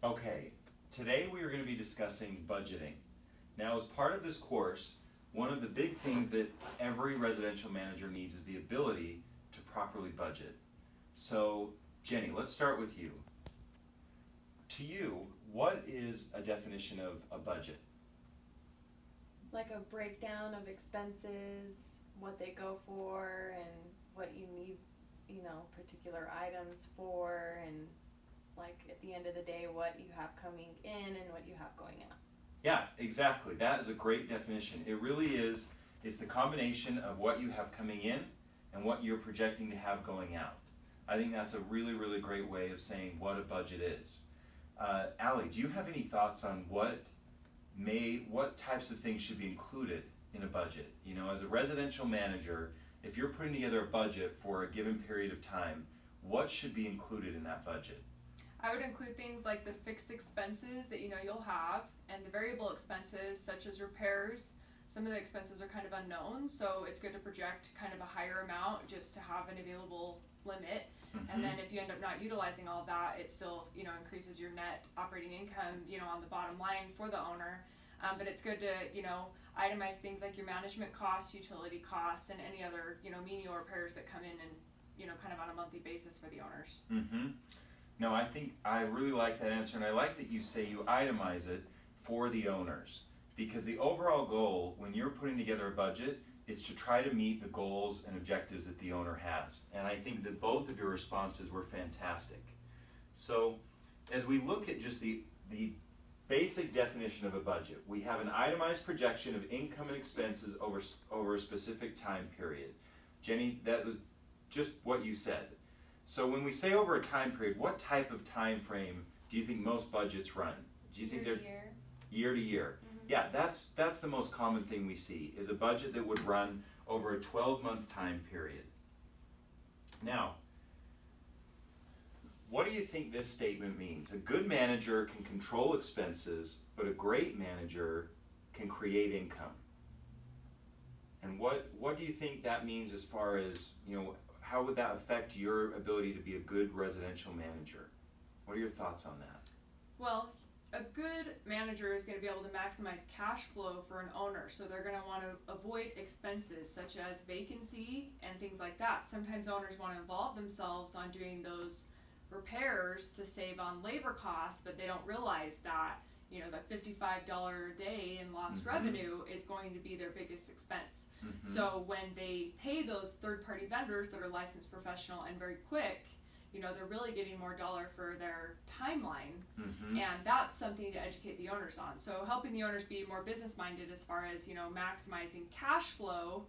Okay, today we are going to be discussing budgeting. Now, as part of this course, one of the big things that every residential manager needs is the ability to properly budget. So, Jenny, let's start with you. To you, what is a definition of a budget? Like a breakdown of expenses, what they go for, and what you need, particular items for, and like at the end of the day, what you have coming in and what you have going out. Yeah, exactly. That is a great definition. It really is. It's the combination of what you have coming in and what you're projecting to have going out. I think that's a really, really great way of saying what a budget is. Allie, do you have any thoughts on what types of things should be included in a budget? You know, as a residential manager, if you're putting together a budget for a given period of time, what should be included in that budget? I would include things like the fixed expenses that you'll have, and the variable expenses such as repairs. Some of the expenses are kind of unknown, so it's good to project kind of a higher amount just to have an available limit. And then if you end up not utilizing all of that, it still increases your net operating income on the bottom line for the owner. But it's good to itemize things like your management costs, utility costs, and any other menial repairs that come in and kind of on a monthly basis for the owners. No, I think I really like that answer, and I like that you say you itemize it for the owners, because the overall goal when you're putting together a budget is to try to meet the goals and objectives that the owner has. And I think that both of your responses were fantastic. So as we look at just the basic definition of a budget, we have an itemized projection of income and expenses over a specific time period. Jenny, that was just what you said. So when we say over a time period, what type of time frame do you think most budgets run? Do you think they're year to year? Yeah, that's the most common thing we see, is a budget that would run over a 12-month time period. Now, what do you think this statement means? A good manager can control expenses, but a great manager can create income. And what do you think that means as far as, how would that affect your ability to be a good residential manager? What are your thoughts on that? Well, a good manager is going to be able to maximize cash flow for an owner, so they're going to want to avoid expenses such as vacancy and things like that. Sometimes owners want to involve themselves on doing those repairs to save on labor costs, but they don't realize that the $55 a day in lost revenue is going to be their biggest expense. So when they pay those third-party vendors that are licensed professional and very quick, they're really getting more dollar for their timeline, and that's something to educate the owners on. So helping the owners be more business-minded as far as maximizing cash flow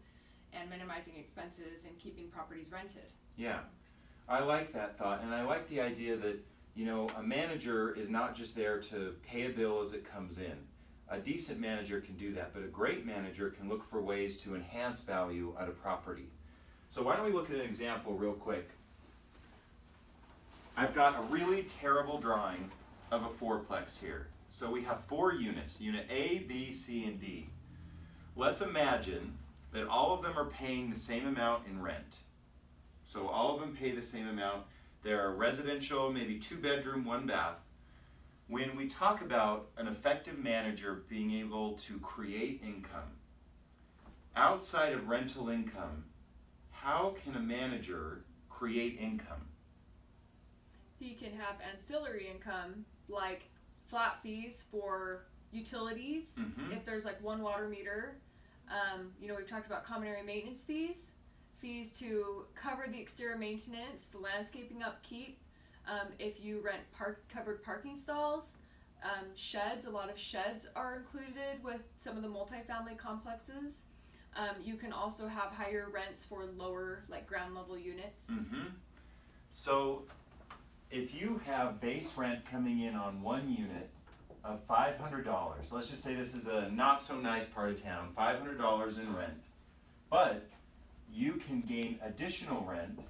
and minimizing expenses and keeping properties rented. Yeah, I like that thought, and I like the idea that a manager is not just there to pay a bill as it comes in. A decent manager can do that, but a great manager can look for ways to enhance value at a property. So why don't we look at an example real quick. I've got a really terrible drawing of a fourplex here. So we have 4 units, unit A, B, C, and D. Let's imagine that all of them are paying the same amount in rent. So all of them pay the same amount. They're residential, maybe 2-bedroom, 1 bath. When we talk about an effective manager being able to create income, outside of rental income, how can a manager create income? He can have ancillary income like flat fees for utilities. If there's like 1 water meter, we've talked about common area maintenance fees, fees to cover the exterior maintenance, the landscaping upkeep. If you rent covered parking stalls, sheds, a lot of sheds are included with some of the multifamily complexes. You can also have higher rents for lower, like ground level units. So if you have base rent coming in on 1 unit of $500, let's just say this is a not so nice part of town, $500 in rent, but you can gain additional rent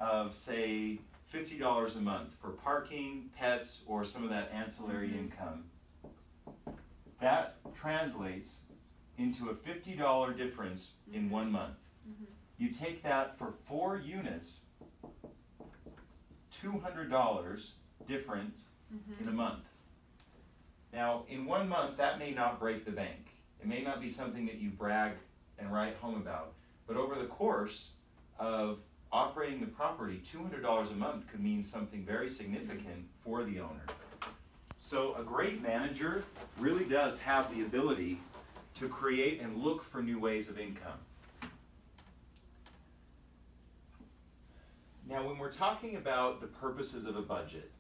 of, say, $50 a month for parking, pets, or some of that ancillary income. That translates into a $50 difference in 1 month. You take that for 4 units, $200 difference in a month. Now, in 1 month, that may not break the bank. It may not be something that you brag and write home about. But over the course of operating the property, $200 a month could mean something very significant for the owner. So a great manager really does have the ability to create and look for new ways of income. Now, when we're talking about the purposes of a budget,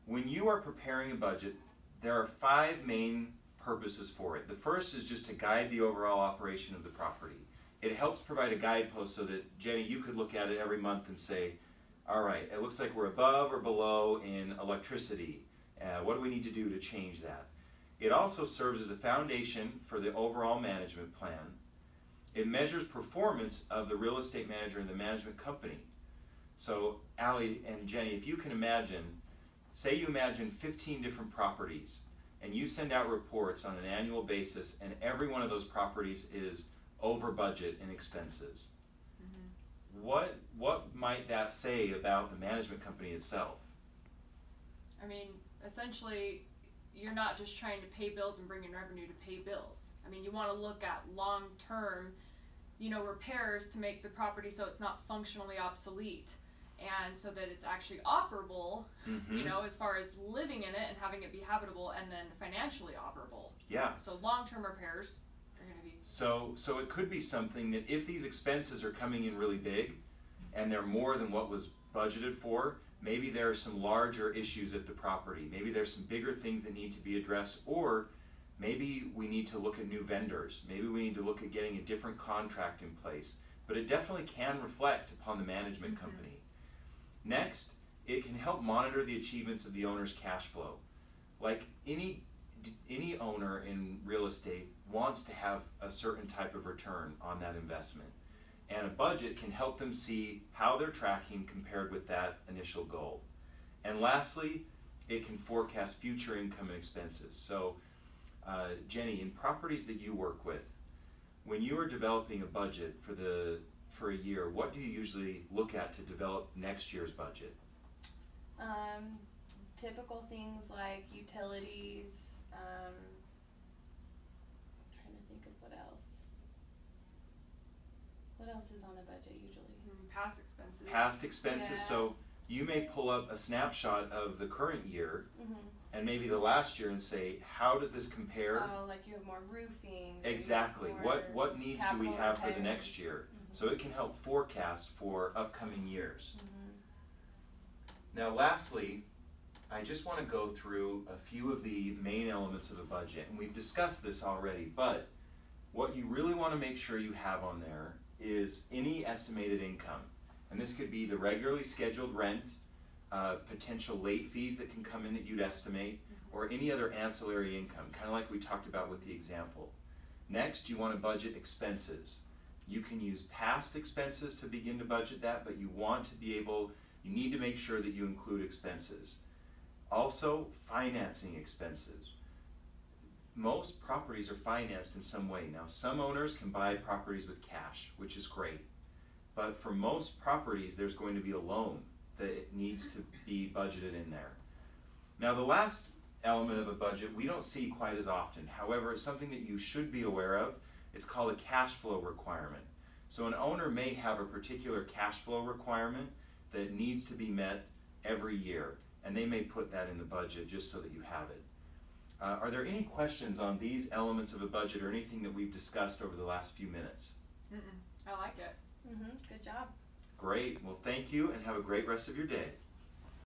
when you are preparing a budget, there are 5 main purposes for it. The first is just to guide the overall operation of the property. It helps provide a guidepost so that, Jenny, you could look at it every month and say, all right, it looks like we're above or below in electricity. What do we need to do to change that? It also serves as a foundation for the overall management plan. It measures performance of the real estate manager and the management company. So, Allie and Jenny, if you can imagine, say you imagine 15 different properties, and you send out reports on an annual basis, and every one of those properties is over budget in expenses. What might that say about the management company itself? I mean, essentially, you're not just trying to pay bills and bring in revenue to pay bills. I mean, you want to look at long-term, repairs to make the property so it's not functionally obsolete, and so that it's actually operable, as far as living in it and having it be habitable, and then financially operable. Yeah. So long-term repairs are going to be... So it could be something that if these expenses are coming in really big, and they're more than what was budgeted for, maybe there are some larger issues at the property. Maybe there's some bigger things that need to be addressed, or maybe we need to look at new vendors. Maybe we need to look at getting a different contract in place. But it definitely can reflect upon the management company. Next, it can help monitor the achievements of the owner's cash flow. Like any owner in real estate wants to have a certain type of return on that investment. And a budget can help them see how they're tracking compared with that initial goal. And lastly, it can forecast future income and expenses. So, Jenny, in properties that you work with, when you are developing a budget for a year, what do you usually look at to develop next year's budget? Typical things like utilities, trying to think of what else. What else is on a budget usually? Past expenses. Past expenses, Yeah. so you may pull up a snapshot of the current year and maybe the last year and say, how does this compare? Oh, like you have more roofing. Exactly. What needs do we capital have for the repairs. next year? So it can help forecast for upcoming years. Now lastly, I just want to go through a few of the main elements of a budget, and we've discussed this already, but what you really want to make sure you have on there is any estimated income. And this could be the regularly scheduled rent, potential late fees that can come in that you'd estimate, or any other ancillary income, kind of like we talked about with the example. Next, you want to budget expenses. You can use past expenses to begin to budget that, but you need to make sure that you include expenses. Also, financing expenses. Most properties are financed in some way. Now, some owners can buy properties with cash, which is great. But for most properties, there's going to be a loan that needs to be budgeted in there. Now, the last element of a budget we don't see quite as often. However, it's something that you should be aware of. It's called a cash flow requirement. So an owner may have a particular cash flow requirement that needs to be met every year, and they may put that in the budget just so that you have it. Are there any questions on these elements of a budget or anything that we've discussed over the last few minutes? I like it. Good job. Great. Well, thank you and have a great rest of your day.